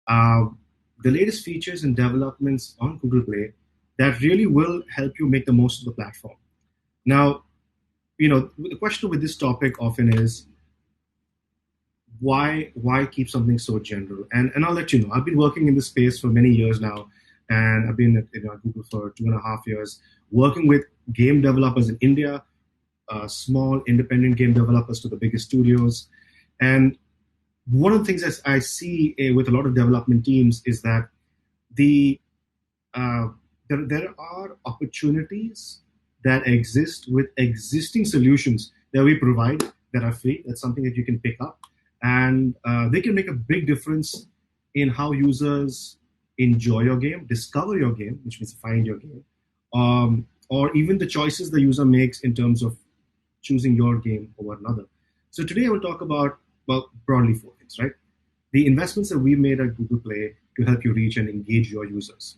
uh, the latest features and developments on Google Play that really will help you make the most of the platform. Now, the question with this topic often is why keep something so general? And I'll let you know. I've been working in this space for many years now, and I've been at Google for 2.5 years, working with game developers in India, small independent game developers to the biggest studios. And one of the things that I see with a lot of development teams is that the there are opportunities that exist with existing solutions that we provide that are free. That's something that you can pick up, and they can make a big difference in how users enjoy your game, discover your game, which means find your game, or even the choices the user makes in terms of choosing your game over another. So today I will talk about, well, broadly four things, right? The investments that we made at Google Play to help you reach and engage your users.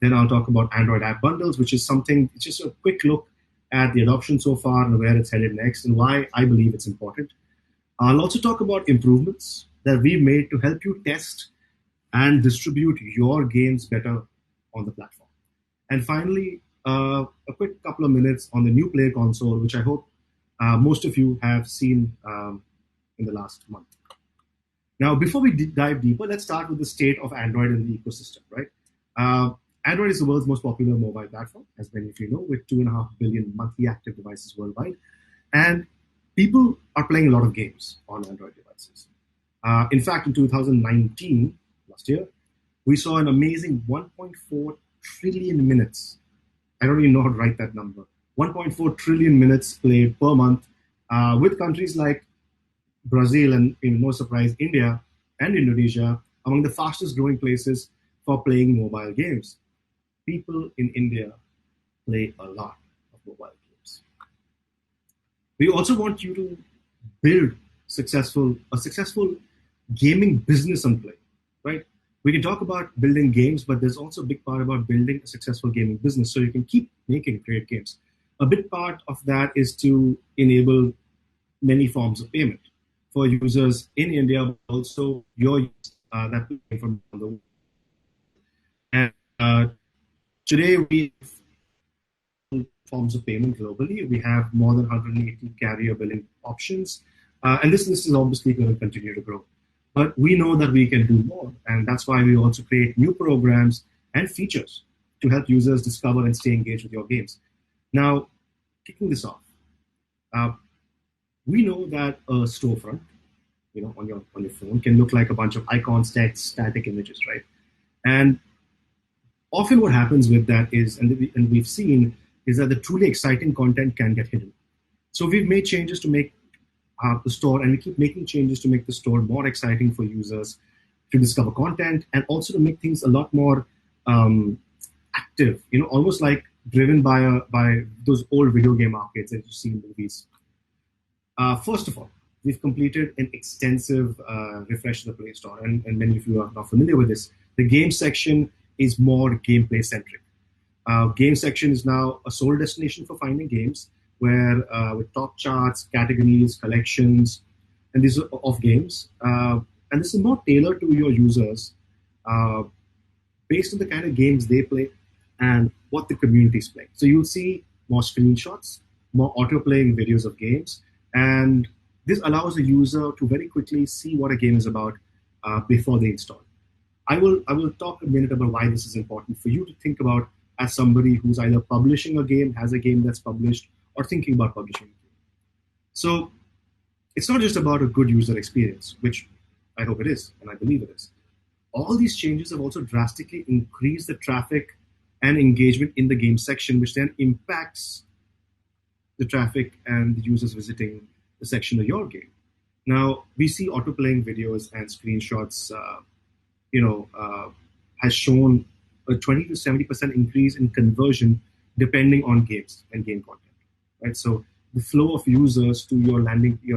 Then I'll talk about Android app bundles, which is something, it's just a quick look at the adoption so far and where it's headed next and why I believe it's important. I'll also talk about improvements that we've made to help you test and distribute your games better on the platform. And finally, a quick couple of minutes on the new Play console, which I hope most of you have seen in the last month. Now, before we dive deeper, let's start with the state of Android and the ecosystem, right? Android is the world's most popular mobile platform, as many of you know, with 2.5 billion monthly active devices worldwide. And people are playing a lot of games on Android devices. In fact, in 2019, last year, we saw an amazing 1.4 trillion minutes. I don't even know how to write that number. 1.4 trillion minutes played per month with countries like Brazil and, no surprise, India and Indonesia among the fastest growing places for playing mobile games. People in India play a lot of mobile games. We also want you to build a successful gaming business on Play, right? We can talk about building games, but there's also a big part about building a successful gaming business so you can keep making great games. A big part of that is to enable many forms of payment for users in India, but also your users that play from around the world. And today we have forms of payment globally. We have more than 180 carrier billing options, and this list is obviously going to continue to grow. But we know that we can do more, and that's why we also create new programs and features to help users discover and stay engaged with your games. Now, kicking this off, we know that a storefront, on your phone can look like a bunch of icons, text, static images, right? And often what happens with that is, and we've seen, is that the truly exciting content can get hidden. So we've made changes to make the store, and we keep making changes to make the store more exciting for users to discover content and also to make things a lot more active, almost like driven by those old video game arcades that you see in movies. First of all, we've completed an extensive refresh of the Play Store, and many of you are not familiar with this. The game section is more gameplay centric. Game section is now a sole destination for finding games, where with top charts, categories, collections, and these are of games. And this is more tailored to your users based on the kind of games they play and what the community is playing. So you'll see more screenshots, more auto-playing videos of games, and this allows the user to very quickly see what a game is about before they install. I will talk a minute about why this is important for you to think about as somebody who's either publishing a game, has a game that's published, or thinking about publishing a game. So it's not just about a good user experience, which I hope it is, and I believe it is. All these changes have also drastically increased the traffic and engagement in the game section, which then impacts the traffic and the users visiting the section of your game. Now, we see auto-playing videos and screenshots, has shown a 20 to 70% increase in conversion depending on games and game content. Right, so the flow of users to your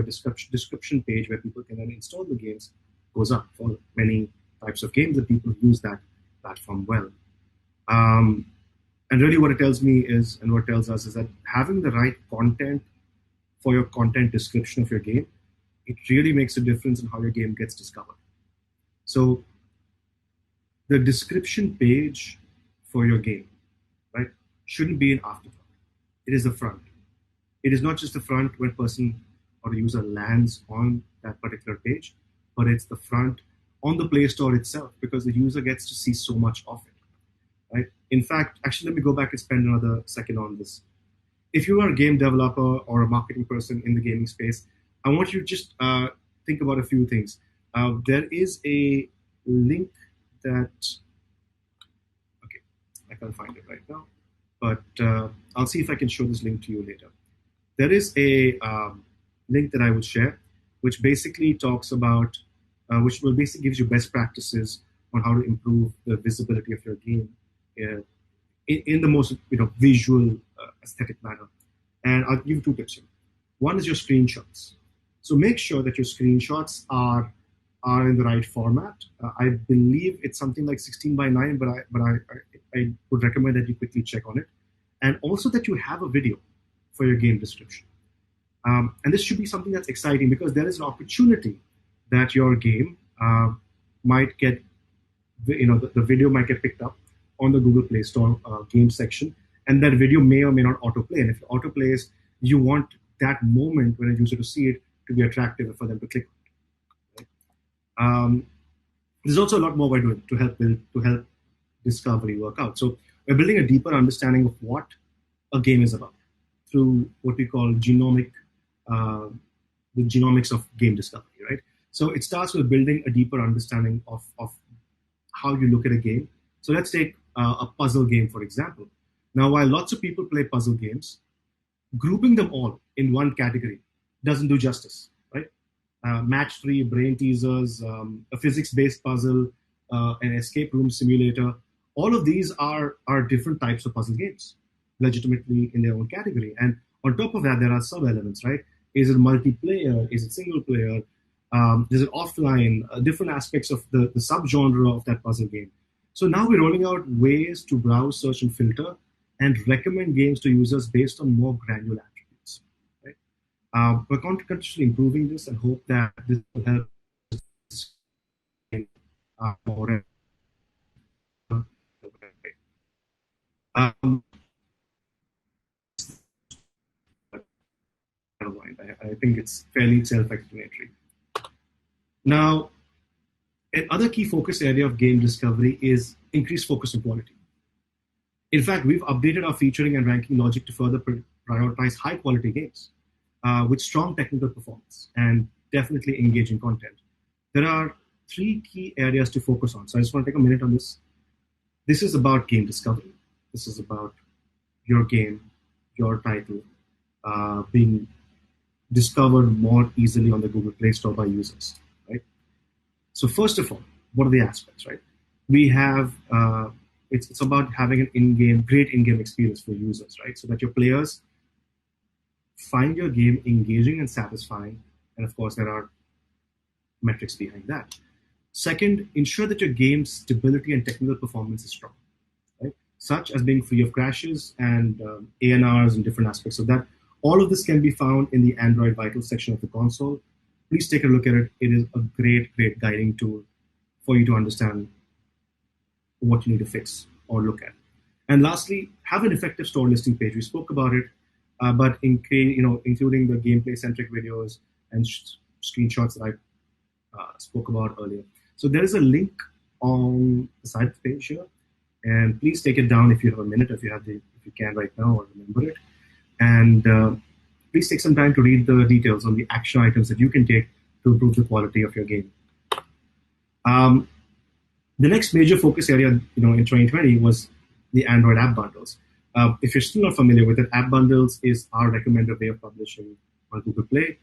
description page where people can then install the games goes up for many types of games that people use that platform well. And really what it tells me is, and what it tells us is that having the right content for your content description of your game, it really makes a difference in how your game gets discovered. So the description page for your game, right, shouldn't be an afterthought. It is the front. It is not just the front when person or user lands on that particular page, but it's the front on the Play Store itself because the user gets to see so much of it, right? In fact, actually, let me go back and spend another second on this. If you are a game developer or a marketing person in the gaming space, I want you to just think about a few things. There is a link that, okay, I can't find it right now, but I'll see if I can show this link to you later. There is a link that I will share, which basically talks about, which will basically gives you best practices on how to improve the visibility of your game in the most visual, aesthetic manner. And I'll give you two tips here. One is your screenshots. So make sure that your screenshots are in the right format. I believe it's something like 16 by 9, but I would recommend that you quickly check on it. And also that you have a video for your game description. And this should be something that's exciting because there is an opportunity that your game might get, the video might get picked up on the Google Play Store game section, and that video may or may not autoplay. And if it autoplays, you want that moment when a user to see it to be attractive for them to click on it. Right? There's also a lot more we're doing to help discovery work out. So we're building a deeper understanding of what a game is about through what we call the genomics of game discovery, right? So it starts with building a deeper understanding of how you look at a game. So let's take a puzzle game, for example. Now, while lots of people play puzzle games, grouping them all in one category doesn't do justice, right? Match 3, brain teasers, a physics-based puzzle, an escape room simulator, all of these are different types of puzzle games, legitimately in their own category. And on top of that, there are sub-elements, right? Is it multiplayer? Is it single player? Is it offline? Different aspects of the subgenre of that puzzle game. So now we're rolling out ways to browse, search, and filter and recommend games to users based on more granular attributes. Right? We're continuously improving this and hope that this will help more. I think it's fairly self-explanatory. Now, another key focus area of game discovery is increased focus on quality. In fact, we've updated our featuring and ranking logic to further prioritize high-quality games with strong technical performance and definitely engaging content. There are 3 key areas to focus on. So I just want to take a minute on this. This is about game discovery. This is about your game, your title, being discovered more easily on the Google Play Store by users, right? So first of all, what are the aspects, right? We have, it's about having an great in-game experience for users, right? So that your players find your game engaging and satisfying. And of course, there are metrics behind that. Second, ensure that your game's stability and technical performance is strong, right? Such as being free of crashes and ANRs and different aspects of that. All of this can be found in the Android Vitals section of the console. Please take a look at it. It is a great, great guiding tool for you to understand what you need to fix or look at. And lastly, have an effective store listing page. We spoke about it, but including the gameplay-centric videos and screenshots that I spoke about earlier. So there is a link on the side of the page here, and please take it down if you have a minute, if you can right now or remember it. And please take some time to read the details on the action items that you can take to improve the quality of your game. The next major focus area, in 2020 was the Android app bundles. If you're still not familiar with it, app bundles is our recommended way of publishing on Google Play.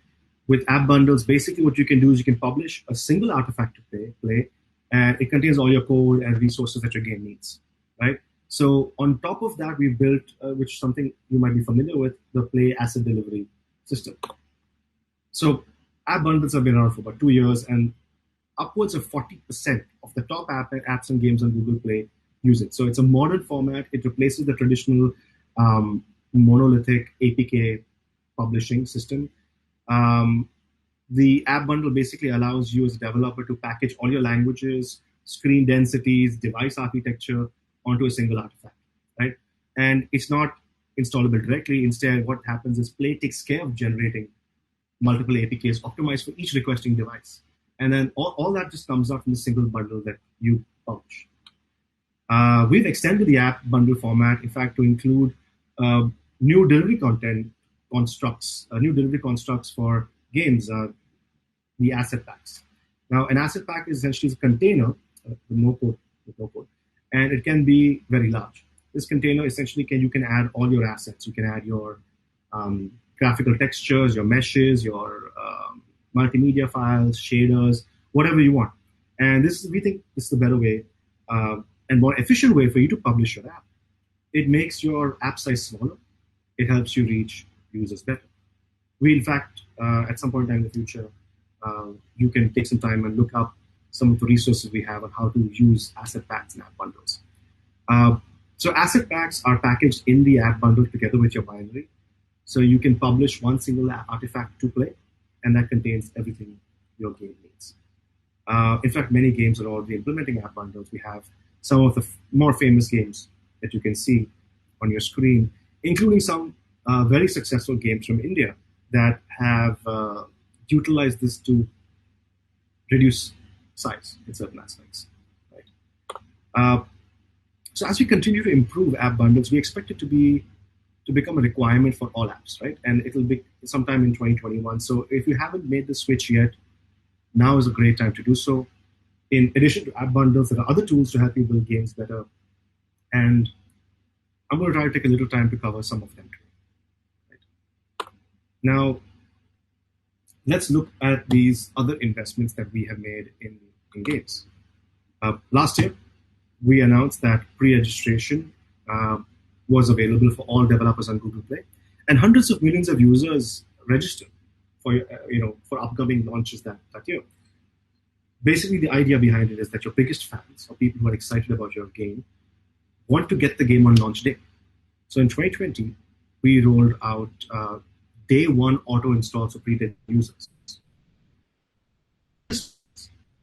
With app bundles, basically what you can do is you can publish a single artifact to play, and it contains all your code and resources that your game needs, right? So on top of that, we've built, which is something you might be familiar with, the Play Asset Delivery system. So app bundles have been around for about 2 years, and upwards of 40% of the top apps and games on Google Play use it. So it's a modern format. It replaces the traditional monolithic APK publishing system. The app bundle basically allows you as a developer to package all your languages, screen densities, device architecture onto a single artifact, right? And it's not installable directly. Instead, what happens is Play takes care of generating multiple APKs optimized for each requesting device. And then all that just comes out from the single bundle that you publish. We've extended the app bundle format, in fact, to include new delivery content constructs, new delivery constructs for games, the asset packs. Now, an asset pack is essentially a container, with no code, and it can be very large. This container essentially you can add all your assets. You can add your graphical textures, your meshes, your multimedia files, shaders, whatever you want. And we think this is a better way and more efficient way for you to publish your app. It makes your app size smaller. It helps you reach users better. We, in fact, at some point in the future, you can take some time and look up some of the resources we have on how to use asset packs and app bundles. So asset packs are packaged in the app bundle together with your binary. So you can publish one single artifact to Play, and that contains everything your game needs. In fact, many games are already implementing app bundles. We have some of the more famous games that you can see on your screen, including some very successful games from India that have utilized this to reduce size in certain aspects. Right? So as we continue to improve app bundles, we expect it to become a requirement for all apps, right? And it'll be sometime in 2021. So if you haven't made the switch yet, now is a great time to do so. In addition to app bundles, there are other tools to help you build games better. And I'm going to try to take a little time to cover some of them today. Right? Now, let's look at these other investments that we have made in games. Last year, we announced that pre-registration was available for all developers on Google Play, and hundreds of millions of users registered for upcoming launches that year. Basically, the idea behind it is that your biggest fans, or people who are excited about your game, want to get the game on launch day. So in 2020, we rolled out day one auto installs for pre-registered users.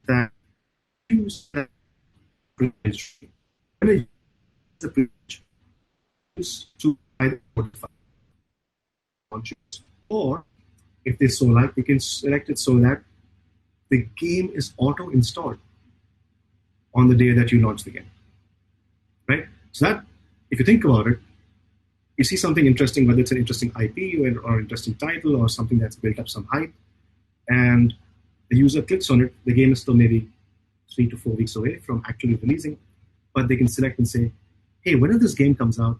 That use that pre-registration to either modify launches, or if they so like, they can select it so that the game is auto-installed on the day that you launch the game, right? So that, if you think about it, you see something interesting, whether it's an interesting IP or interesting title or something that's built up some hype, and the user clicks on it, the game is still maybe 3 to 4 weeks away from actually releasing, but they can select and say, hey, whenever this game comes out,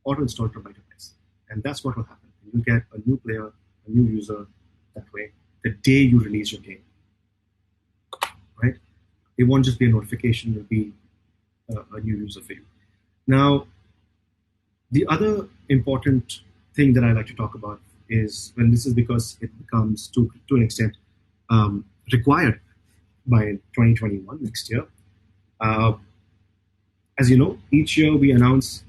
auto-install from my device. And that's what will happen. You'll get a new player, a new user that way, the day you release your game. Right? It won't just be a notification, it'll be a new user for you. Now, the other important thing that I like to talk about is, and this is because it becomes to an extent required by 2021, next year. As you know, each year we announce,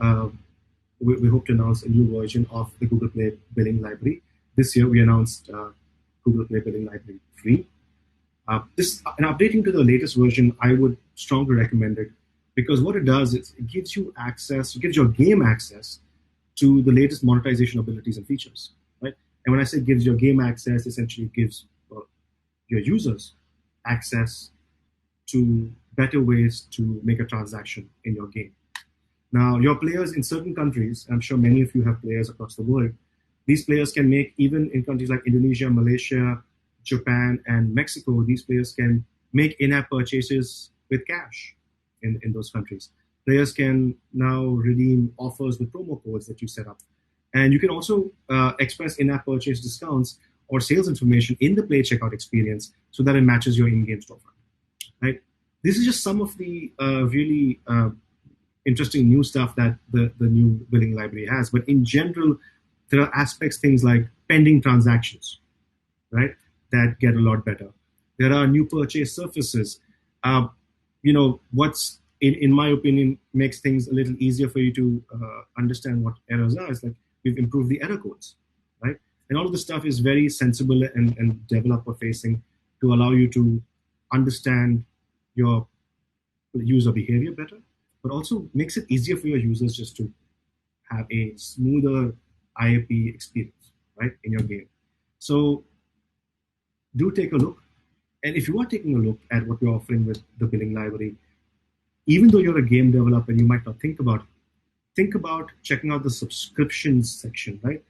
we hope to announce a new version of the Google Play billing library. This year we announced Google Play billing library 3. And updating to the latest version, I would strongly recommend it, because what it does is it gives you access, it gives your game access to the latest monetization abilities and features, right? And when I say gives your game access, essentially gives your users access to better ways to make a transaction in your game. Now, your players in certain countries, I'm sure many of you have players across the world, these players can make, even in countries like Indonesia, Malaysia, Japan, and Mexico, these players can make in-app purchases with cash in those countries. Players can now redeem offers with promo codes that you set up. And you can also express in-app purchase discounts or sales information in the Play checkout experience so that it matches your in-game storefront. Right? This is just some of the really interesting new stuff that the new billing library has. But in general, there are aspects, things like pending transactions, right, that get a lot better. There are new purchase surfaces. What's, in my opinion, makes things a little easier for you to understand what errors are is like we've improved the error codes, right? And all of this stuff is very sensible and developer facing to allow you to understand your user behavior better, but also makes it easier for your users just to have a smoother IAP experience, right, in your game. So do take a look. And if you are taking a look at what we're offering with the billing library, even though you're a game developer, you might not think about checking out the subscriptions section, right?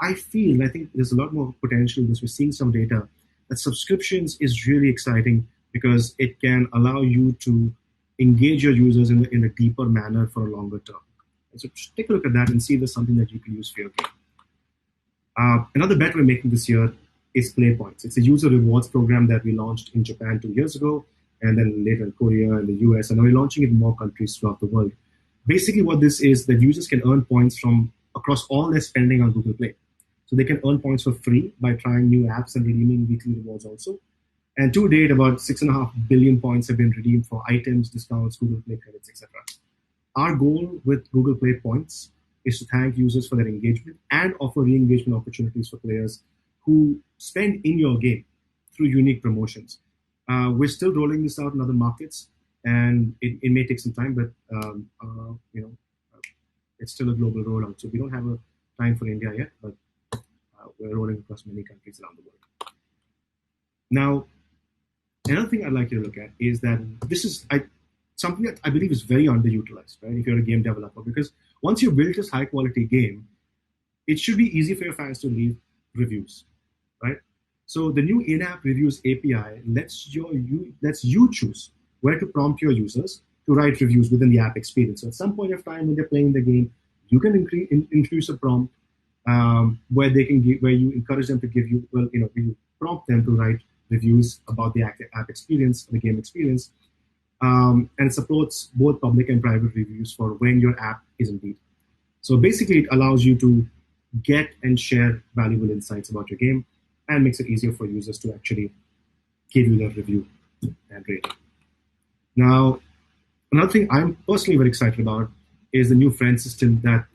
I think there's a lot more potential because we're seeing some data that subscriptions is really exciting because it can allow you to engage your users in a deeper manner for a longer term. And so just take a look at that and see if there's something that you can use for your game. Another bet we're making this year is Play Points. It's a user rewards program that we launched in Japan 2 years ago, and then later in Korea and the US, and now we're launching it in more countries throughout the world. Basically, what this is that users can earn points from across all their spending on Google Play. So they can earn points for free by trying new apps and redeeming weekly rewards also. And to date, about 6.5 billion points have been redeemed for items, discounts, Google Play credits, etc. Our goal with Google Play Points is to thank users for their engagement and offer re-engagement opportunities for players who spend in your game through unique promotions. We're still rolling this out in other markets, and it may take some time, but it's still a global rollout. So we don't have a time for India yet, but we're rolling across many countries around the world. Now, another thing I'd like you to look at is that this is something that I believe is very underutilized, right? If you're a game developer, because once you build this high quality game, it should be easy for your fans to leave reviews, right? So the new in-app reviews API lets you choose where to prompt your users to write reviews within the app experience. So at some point of time when they're playing the game, you can introduce a prompt where you encourage them to you prompt them to write reviews about the app experience, the game experience, and it supports both public and private reviews for when your app is in beta. So basically, it allows you to get and share valuable insights about your game and makes it easier for users to actually give you their review and rating. Now, another thing I'm personally very excited about is the new friend system that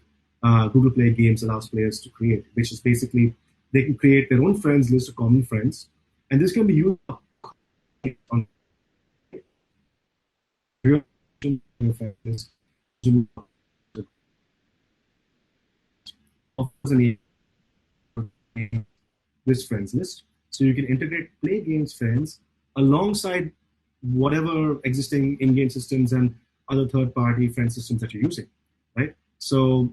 Google Play Games allows players to create, which is basically they can create their own friends list of common friends, and this can be used on this friends list. So you can integrate Play Games friends alongside whatever existing in-game systems and other third-party friend systems that you're using, right? So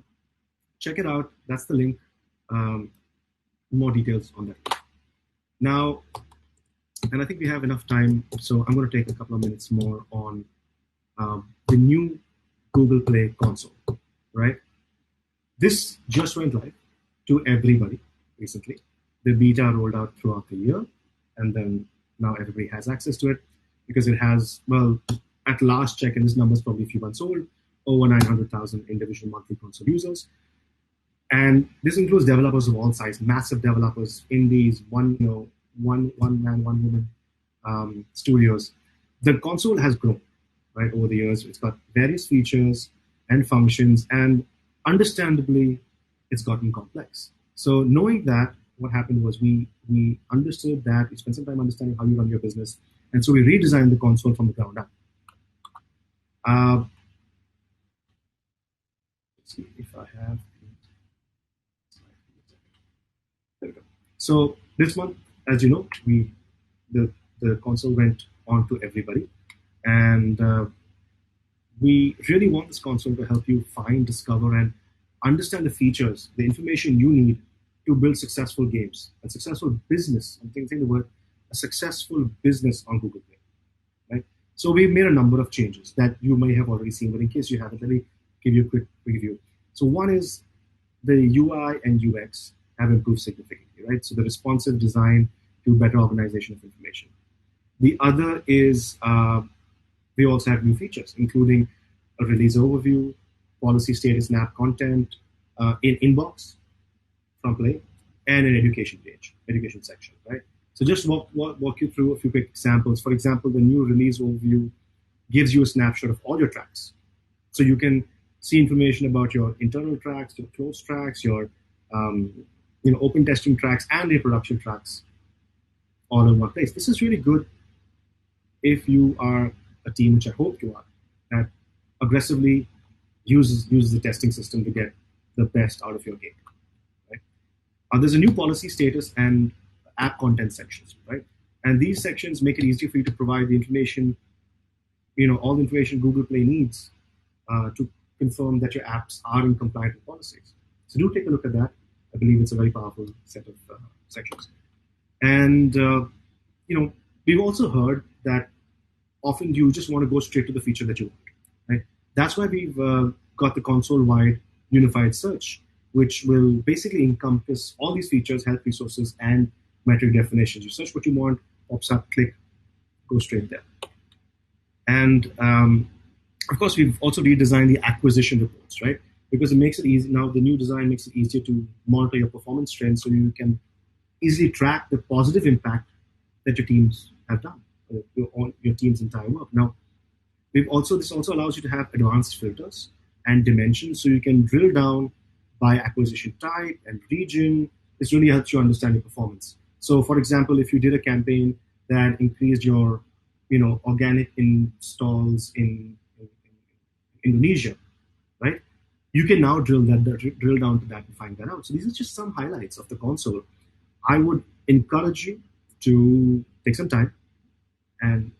check it out. That's the link. More details on that. Now, and I think we have enough time, so I'm going to take a couple of minutes more on the new Google Play console, right? This just went live to everybody recently. The beta rolled out throughout the year, and then now everybody has access to it because it has, well, at last check, and this number is probably a few months old, over 900,000 individual monthly console users. And this includes developers of all sizes, massive developers, indies, one man, one woman studios. The console has grown, right, over the years. It's got various features and functions, and understandably, it's gotten complex. So knowing that, what happened was we understood that, we spent some time understanding how you run your business, and so we redesigned the console from the ground up. Let's see if I have. There we go. So this month, as you know, the console went on to everybody, and we really want this console to help you find, discover, and understand the features, the information you need to build successful games and successful business. I'm thinking the word a successful business on Google Play, right? So we've made a number of changes that you may have already seen, but in case you haven't, let me give you a quick preview. So one is the UI and UX have improved significantly, right? So the responsive design to better organization of information. The other is we also have new features, including a release overview, policy status and app content, in inbox from Play, and an education page, education section, right? So just walk you through a few quick examples. For example, the new release overview gives you a snapshot of all your tracks. So you can see information about your internal tracks, your closed tracks, your open testing tracks, and your production tracks all in one place. This is really good if you are a team, which I hope you are, that aggressively uses the testing system to get the best out of your game. Right? There's a new policy status and app content sections, right? And these sections make it easier for you to provide the information, all the information Google Play needs to confirm that your apps are in compliance with policies. So do take a look at that. I believe it's a very powerful set of sections. And we've also heard that often you just want to go straight to the feature that you want. Right? That's why we've got the console-wide unified search, which will basically encompass all these features, health resources, and metric definitions. You search what you want, pops up, click, go straight there. And of course, we've also redesigned the acquisition reports, right? Because it makes it easy. Now, the new design makes it easier to monitor your performance trends so you can easily track the positive impact that your teams have done, your team's entire work. Now, this also allows you to have advanced filters and dimensions so you can drill down by acquisition type and region. This really helps you understand your performance. So, for example, if you did a campaign that increased your organic installs in Indonesia, right? You can now drill down to that and find that out. So these are just some highlights of the console. I would encourage you to take some time and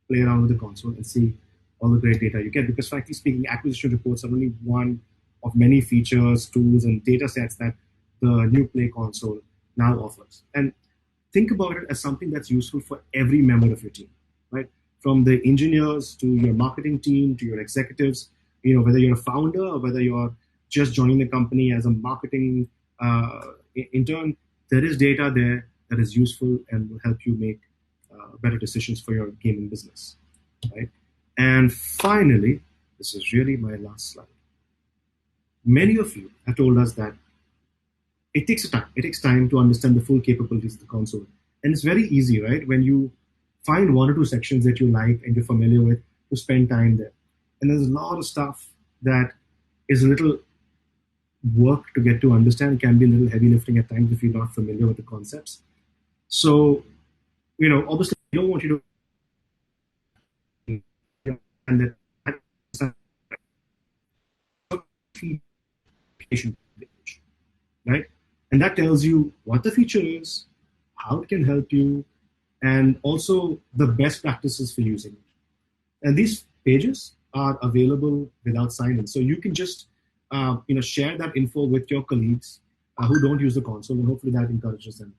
play around with the console and see all the great data you get. Because frankly speaking, acquisition reports are only one of many features, tools, and data sets that the new Play console now offers. And think about it as something that's useful for every member of your team, right? From the engineers to your marketing team to your executives, whether you're a founder or whether you're just joining the company as a marketing intern, there is data there that is useful and will help you make better decisions for your gaming business, right? And finally, this is really my last slide. Many of you have told us that it takes time. It takes time to understand the full capabilities of the console. And it's very easy, right? When you find one or two sections that you like and you're familiar with, to spend time there. And there's a lot of stuff that is a little work to get to understand. It can be a little heavy lifting at times if you're not familiar with the concepts. So, obviously, I don't want you to and right? And that tells you what the feature is, how it can help you, and also the best practices for using it. And these pages are available without sign-in. So you can just share that info with your colleagues who don't use the console, and hopefully that encourages them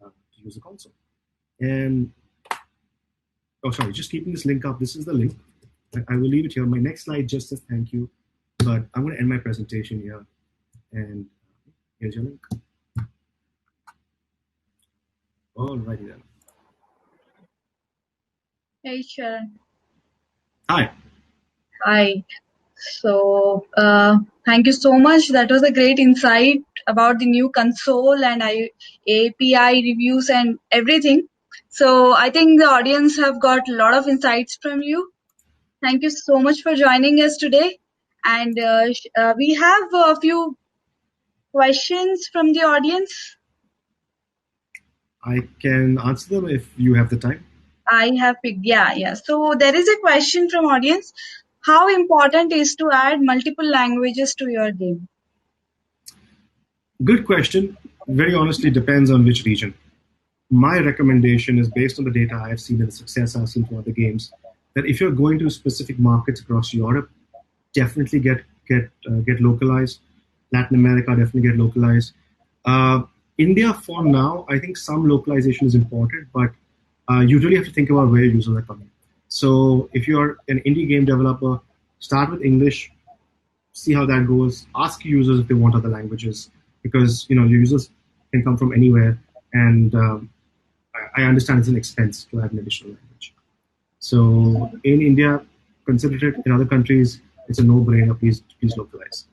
to use the console. And, just keeping this link up. This is the link. I will leave it here. My next slide just says thank you, but I'm going to end my presentation here. And here's your link. Alrighty then. Hey, Sharan. Hi. Hi. So, thank you so much. That was a great insight about the new console and API reviews and everything. So, I think the audience have got a lot of insights from you. Thank you so much for joining us today. And we have a few questions from the audience. I can answer them if you have the time. I have picked, yeah. So there is a question from audience. How important is to add multiple languages to your game? Good question. Very honestly, depends on which region. My recommendation is based on the data I've seen and the success I've seen from other games, that if you're going to specific markets across Europe, definitely get localized. Latin America, definitely get localized. India, for now, I think some localization is important, but you really have to think about where your users are coming. So if you're an indie game developer, start with English, see how that goes. Ask users if they want other languages, because your users can come from anywhere, and I understand it's an expense to add an additional language. So in India, consider it. In other countries, it's a no-brainer. Please localize.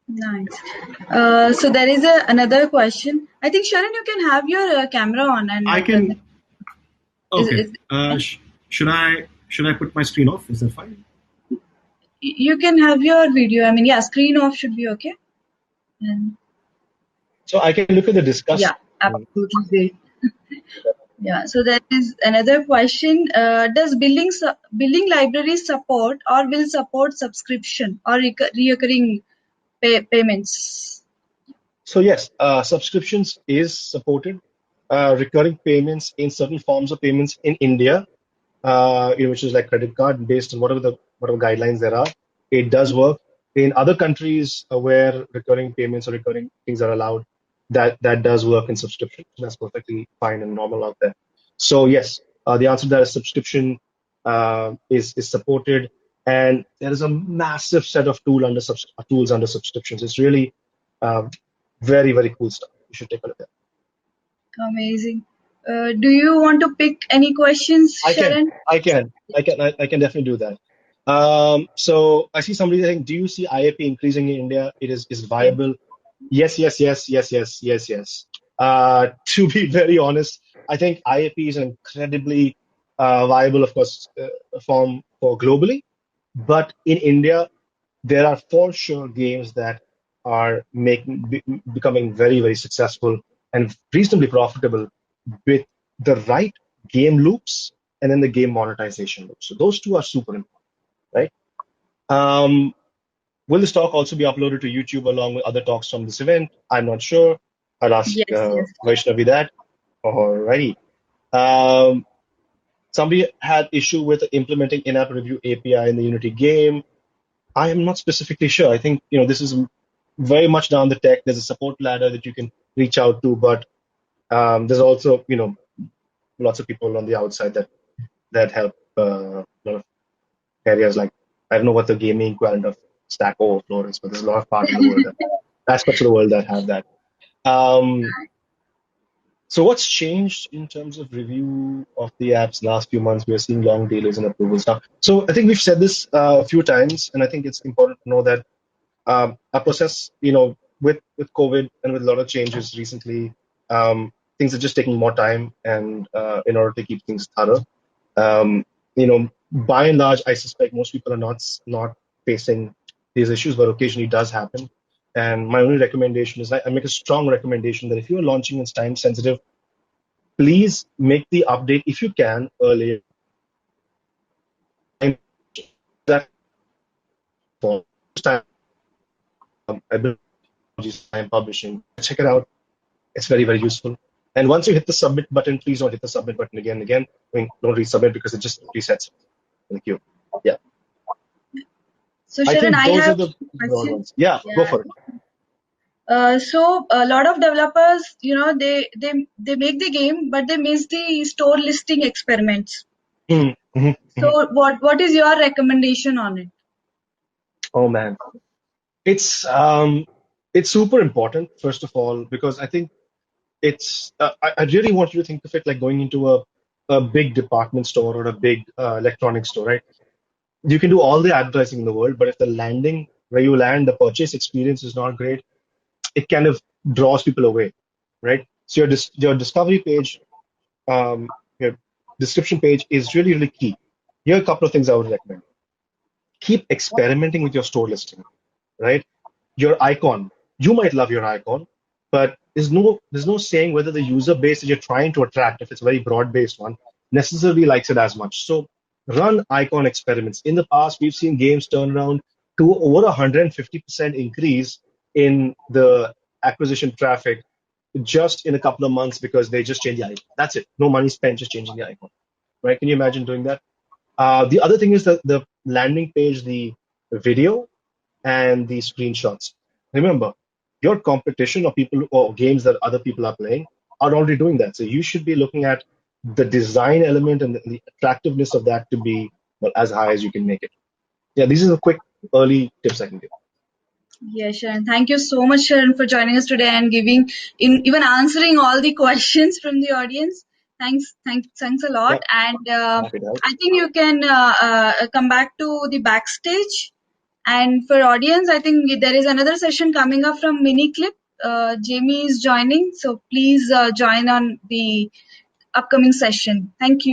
Nice. So there is another question. I think Sharan, you can have your camera on, and I can. Okay. Should I put my screen off? Is that fine? You can have your video. I mean, yeah, screen off should be okay. So I can look at the discussion. Yeah, absolutely. Yeah. So there is another question. Does billing library support or will support subscription or recurring payments? So yes, subscriptions is supported. Recurring payments in certain forms of payments in India, which is like credit card based on whatever guidelines there are. It does work. In other countries where recurring payments or recurring things are allowed, that does work in subscription. That's perfectly fine and normal out there. So yes, the answer to that is subscription is supported, and there is a massive set of tools under subscriptions. It's really uh, very very cool stuff. You should take a look at. Amazing. Do you want to pick any questions, I can, Sharan? I can definitely do that. So I see somebody saying, do you see IAP increasing in India? It is Yes. viable. Yes, yes, yes, yes, yes, yes, yes. To be very honest, I think IAP is an incredibly viable, of course, form for globally. But in India, there are for sure games that are becoming very, very successful and reasonably profitable with the right game loops and then the game monetization loops. So those two are super important, right? Um, will this talk also be uploaded to YouTube along with other talks from this event? I'm not sure. I'll ask Yes, yes. Vaishnavi that. Alrighty. Um, somebody had issue with implementing in-app review API in the Unity game. I am not specifically sure. I think this is very much down the tech. There's a support ladder that you can reach out to, but there's also lots of people on the outside that help a lot of areas like I don't know what the gaming equivalent of Stack Overflow is, but there's a lot of part in the world aspects of the world that have that. Um, so what's changed in terms of review of the apps last few months? We are seeing long delays in approvals now. So I think we've said this a few times, and I think it's important to know that our process, with COVID and with a lot of changes recently, things are just taking more time, and in order to keep things thorough, by and large, I suspect most people are not facing these issues, but occasionally it does happen. And my only recommendation is I make a strong recommendation that if you're launching it's time sensitive, please make the update if you can earlier. That for time, I believe time publishing. Check it out. It's very, very useful. And once you hit the submit button, please don't hit the submit button again and again. I mean, don't resubmit because it just resets the queue. Yeah. So I Sharan, think I those are have the a broad question. ones. Yeah, go Yeah. for it. So a lot of developers, they make the game, but they miss the store listing experiments. Mm-hmm. So what is your recommendation on it? Oh man, it's super important first of all because I think I really want you to think of it like going into a big department store or a big electronics store, right? You can do all the advertising in the world, but if the landing where you land, the purchase experience is not great, it kind of draws people away, right? So your discovery page, your description page is really, really key. Here are a couple of things I would recommend. Keep experimenting with your store listing, right? Your icon, you might love your icon, but there's no saying whether the user base that you're trying to attract, if it's a very broad-based one, necessarily likes it as much. So run icon experiments. In the past, we've seen games turn around to over 150% increase in the acquisition traffic just in a couple of months because they just change the icon. That's it. No money spent, just changing the icon. Right? Can you imagine doing that? The other thing is that the landing page, the video, and the screenshots. Remember, your competition or people or games that other people are playing are already doing that. So you should be looking at the design element and the attractiveness of that to be as high as you can make it. Yeah, these are the quick early tips I can give. Yeah, Sharon. Thank you so much, Sharon, for joining us today and even answering all the questions from the audience. Thanks a lot. Yeah, And happy to help. I think you can come back to the backstage. And for audience, I think there is another session coming up from Miniclip. Jamie is joining, so please join on the upcoming session. Thank you.